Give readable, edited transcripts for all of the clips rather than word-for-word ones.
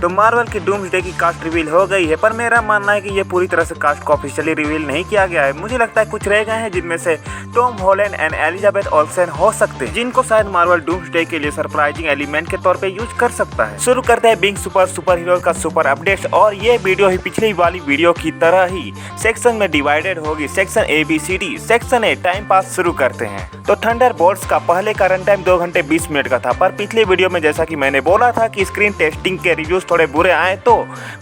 तो मार्वल की डूम्सडे की कास्ट रिवील हो गई है, पर मेरा मानना है कि ये पूरी तरह से कास्ट को ऑफिशियली रिवील नहीं किया गया है। मुझे लगता है कुछ रह गए हैं, जिनमें से टॉम हॉलैंड एंड एलिजाबेथ ओल्सेन हो सकते हैं, जिनको शायद मार्वल डूम्सडे के लिए सरप्राइजिंग एलिमेंट के तौर पे यूज कर सकता है। शुरू करते हैं बिंग सुपर हीरो का सुपर अपडेट्स, और ये वीडियो ही पिछली वाली वीडियो की तरह ही सेक्शन में डिवाइडेड होगी। Section ABCD। Section A time pass शुरू करते हैं। तो थंडरबोल्ट्स का पहले का रन टाइम 2 घंटे 20 मिनट का था, पर पिछले वीडियो में जैसा कि मैंने बोला था कि स्क्रीन टेस्टिंग के रिव्यूज थोड़े बुरे आए तो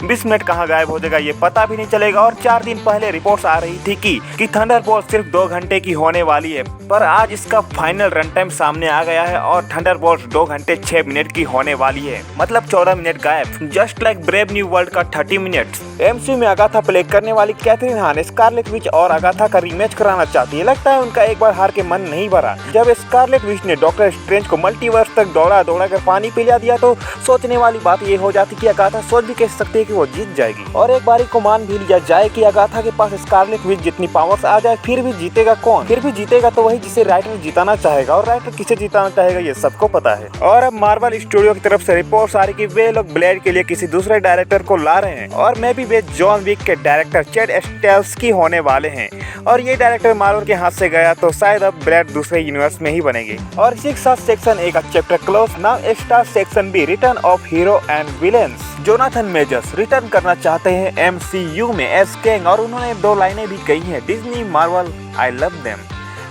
20 मिनट कहाँ गायब हो जाएगा ये पता भी नहीं चलेगा। और 4 दिन पहले रिपोर्ट्स आ रही थी कि थंडरबोल्ट्स सिर्फ 2 घंटे की होने वाली है, पर आज इसका फाइनल रन टाइम सामने आ गया है और थंडरबोल्ट्स 2 घंटे 6 मिनट की होने वाली है, मतलब 14 मिनट गायब। Just like brave new world का 30 मिनट। MCU में अगाथा प्ले करने वाली कैथरीन हान स्कारलेट विच और अगाथा का रीमैच कराना चाहती है। लगता है उनका एक बार हार के मन नहीं भरा। जब स्कारलेट विच ने डॉक्टर स्ट्रेंज को मल्टीवर्स तक दौड़ा कर पानी पिला दिया तो सोचने वाली बात ये हो जाती कि अगाथा सोच भी कह सकती है कि वो जीत जाएगी। और एक बारी को मान भी लिया जाए कि अगाथा के पास स्कारलेट विच जितनी पावर्स आ जाए, फिर भी जीतेगा कौन? फिर भी जीतेगा तो वही जिसे राइटर जिताना चाहेगा, और राइटर किसे जिताना चाहेगा ये सबको पता है। और अब मार्वल स्टूडियो की तरफ से रिपोर्ट्स आ रही कि वे लोग ब्लेड के लिए किसी दूसरे डायरेक्टर को ला रहे हैं, और मे भी वे जॉन विक के डायरेक्टर चैड स्टेल्स्की होने वाले हैं। और ये डायरेक्टर मार्वल के हाथ से गया तो शायद अब ब्लेड दूसरे यूनिवर्स में ही बनेगी। और इसी के साथ सेक्शन A का chapter close. Now start section B, return of hero and villains. Jonathan Majors return करना चाहते हैं MCU में एज कैंग, और उन्होंने 2 लाइनें भी कही हैं, Disney Marvel I love them.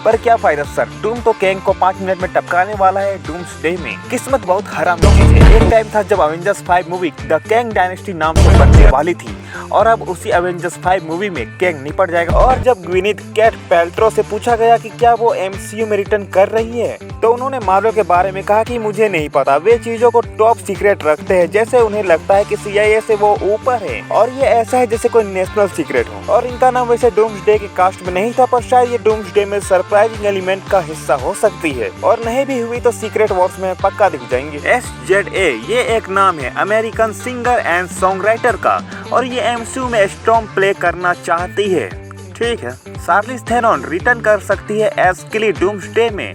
पर क्या फायदा सर, डूम तो कैंग को 5 मिनट में टपकाने वाला है डूम्सडे में। किस्मत बहुत हरामी चीज है। एक टाइम था जब Avengers 5 movie the Kang dynasty नाम से बनने वाली थी, और अब उसी अवेंजर्स 5 मूवी में कैंग निपट जाएगा। और जब ग्विनीथ कैट पैल्ट्रो से पूछा गया कि क्या वो MCU में रिटर्न कर रही है, तो उन्होंने मार्वल के बारे में कहा कि मुझे नहीं पता, वे चीजों को टॉप सीक्रेट रखते हैं, जैसे उन्हें लगता है कि CIA से वो ऊपर है, और ये ऐसा है जैसे कोई नेशनल सीक्रेट हो। और इनका नाम वैसे डूम्सडे के कास्ट में नहीं था, पर शायद ये डूम्सडे में सरप्राइजिंग एलिमेंट का हिस्सा हो सकती है, और नहीं भी हुई तो सीक्रेट वॉर्स में पक्का दिख जाएंगे। SZA ये एक नाम है American singer and song writer का, और ये MCU में स्टॉर्म प्ले करना चाहती है। ठीक है, शार्लिज थेरॉन रिटर्न कर सकती है एज किली डूम्सडे में,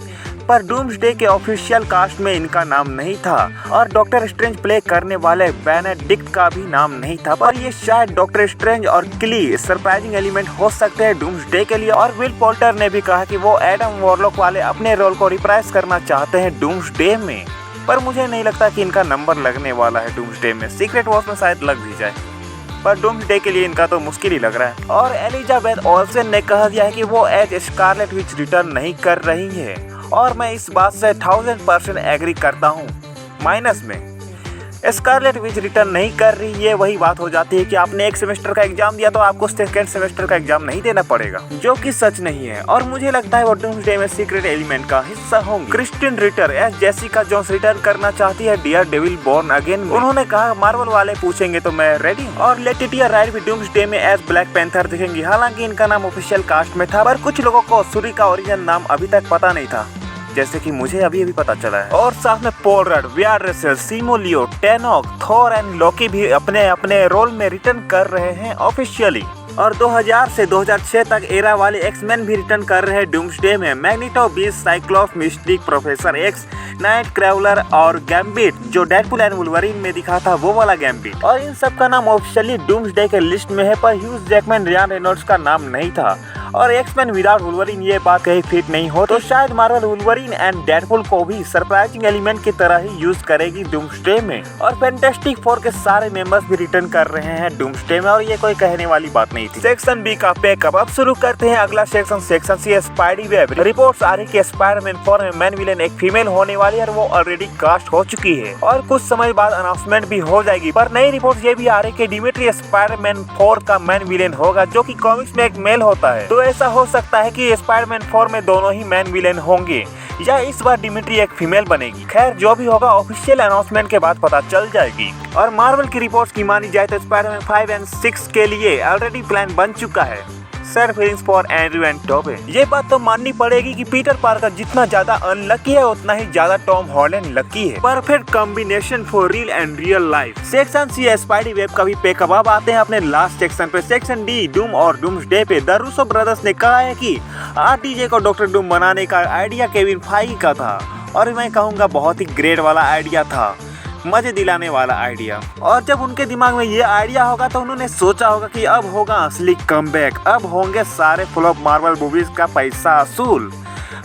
पर डूम्सडे के ऑफिशियल कास्ट में इनका नाम नहीं था, और डॉक्टर स्ट्रेंज प्ले करने वाले बेनेडिक्ट का भी नाम नहीं था, पर ये शायद डॉक्टर स्ट्रेंज और किली सरप्राइजिंग एलिमेंट हो सकते हैं डूम्सडे के लिए। और विल पोल्टर ने भी कहा कि वो एडम वॉरलॉक वाले अपने रोल को रिप्राइज करना चाहते हैं डूम्सडे में, पर मुझे नहीं लगता कि इनका नंबर लगने वाला है डूम्सडे में। सीक्रेट वॉर्स में शायद लग भी जाए, पर डूम्सडे के लिए इनका तो मुश्किल ही लग रहा है। और एलिजाबेथ ओल्सेन ने कह दिया है कि वो एज स्कारलेट विच रिटर्न नहीं कर रही है, और मैं इस बात से 1000% एग्री करता हूँ। माइनस में स्कारलेट विच रिटर्न नहीं कर रही है, वही बात हो जाती है कि आपने एक सेमेस्टर का एग्जाम दिया तो आपको सेकंड सेमेस्टर का एग्जाम नहीं देना पड़ेगा, जो कि सच नहीं है। और मुझे लगता है वो डूम्सडे में सीक्रेट एलिमेंट का हिस्सा होंगे। Krysten Ritter as Jessica Jones return करना चाहती है डियर डेविल बोर्न अगेन। उन्होंने कहा मार्वल वाले पूछेंगे तो मैं रेडी हूँ। और लेटिटिया राइट भी डूम्सडे में एज ब्लैक पैंथर दिखेंगी। हालांकि इनका नाम ऑफिशियल कास्ट में था, पर कुछ लोगों को सूरी का ओरिजिनल नाम अभी तक पता नहीं था, जैसे कि मुझे अभी पता चला है। और साथ में Paul Rudd, Wyatt Russell, Simu Liu, Tenoch, Thor and Loki भी अपने अपने रोल में रिटर्न कर रहे हैं ऑफिशियली। और 2000 से 2006 तक एरा वाले एक्समैन भी रिटर्न कर रहे हैं डूम्सडे में। Magneto, beast, cyclops, mistake, professor x, night crawler और गैम्बिट, जो डेडपुल एंड वुल्वरीन में दिखा था वो वाला गैम्बिट। और इन सब का नाम ऑफिशियली डूम्सडे के लिस्ट में है, पर ह्यूज जैकमैन, रियान रेनॉल्ड्स का नाम नहीं था। और एक्समैन विदाउट वुल्वरीन ये बात कहीं फिट नहीं हो, तो शायद मार्वल वुल्वरीन एंड डेडपुल को भी सरप्राइजिंग एलिमेंट की तरह ही यूज करेगी डूम्सडे में। और फैंटास्टिक फोर के सारे मेंबर्स भी रिटर्न कर रहे हैं डूम्सडे में, और ये कोई कहने वाली बात नहीं थी। सेक्शन B का पैकअप। अब शुरू करते हैं अगला section C Spidey web. Reports आ रही कि स्पाइडरमैन 4 में मैन विलेन एक फीमेल होने वाली है, और वो ऑलरेडी कास्ट हो चुकी है, और कुछ समय बाद अनाउंसमेंट भी हो जाएगी। पर नई रिपोर्ट ये भी आ रही कि डिमिट्री स्पाइडरमैन 4 का मैन विलेन होगा, जो कि कॉमिक्स में एक मेल होता है। तो ऐसा हो सकता है कि स्पाइडरमैन 4 में दोनों ही मैन विलेन होंगे, या इस बार डिमिट्री एक फीमेल बनेगी। खैर जो भी होगा ऑफिशियल अनाउंसमेंट के बाद पता चल जाएगी। और मार्वल की रिपोर्ट्स की मानी जाए तो स्पाइडरमैन 5 और 6 के लिए ऑलरेडी प्लान बन चुका है। Sad feelings for Andrew and Tobey. ये बात तो माननी पड़ेगी कि पीटर पार्कर जितना ज्यादा अनलकी है उतना ही ज्यादा टॉम हॉलैंड लकी है। Perfect combination for real and real life. Section C Spidey web का भी पैकअप। अब आते हैं अपने लास्ट सेक्शन पे, सेक्शन D डूम और डूम्सडे पे। द रूसो ब्रदर्स ने कहा है कि RDJ को डॉक्टर डूम बनाने का आइडिया केविन फाइगी का था, और मैं कहूँगा बहुत ही ग्रेट वाला आइडिया था। मजे दिलाने वाला आइडिया। और जब उनके दिमाग में ये आइडिया होगा तो उन्होंने सोचा होगा कि अब होगा असली कमबैक, अब होंगे सारे फ्लॉप मार्वल मूवीज का पैसा असूल।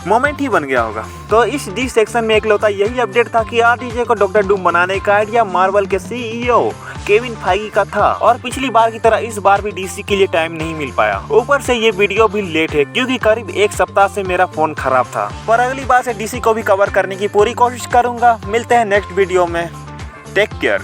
मोमेंट ही बन गया होगा। तो इस डी सेक्शन में एकलौता यही अपडेट था कि आरडीजे को डॉक्टर डूम बनाने का आइडिया मार्वल के सीईओ केविन फाइगी का था और पिछली बार की तरह इस बार भी डीसी के लिए टाइम नहीं मिल पाया। ऊपर से ये वीडियो भी लेट है क्योंकि करीब एक सप्ताह से मेरा फोन खराब था, पर अगली बार से डीसी को भी कवर करने की पूरी कोशिश करूंगा। मिलते हैं नेक्स्ट वीडियो में, टेक केयर।